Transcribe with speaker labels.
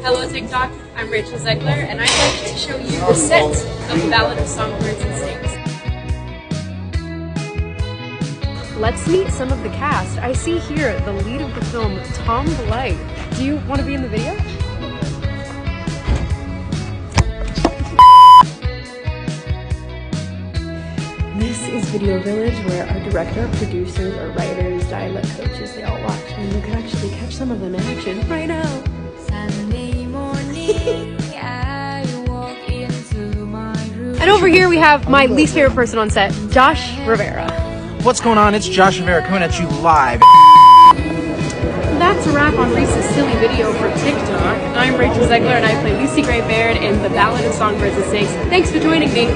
Speaker 1: Hello TikTok, I'm Rachel Zegler and I'd like to show you the set of the Ballad of Songbirds and Snakes. Let's meet some of the cast. I see here the lead of the film, Tom Blight. Do you want to be in the video? This is Video Village, where our director, producers, our writers, dialect coaches, they all watch, and you can actually catch some of them in action right now. Sunday morning, I walk into my room. And over here we have my least favorite person on set, Josh Rivera.
Speaker 2: What's going on? It's Josh Rivera coming at you live.
Speaker 1: That's a wrap on Reese's silly video for TikTok. I'm Rachel Zegler and I play Lucy Gray Baird in The Ballad of Songbirds and Snakes. Thanks for joining me.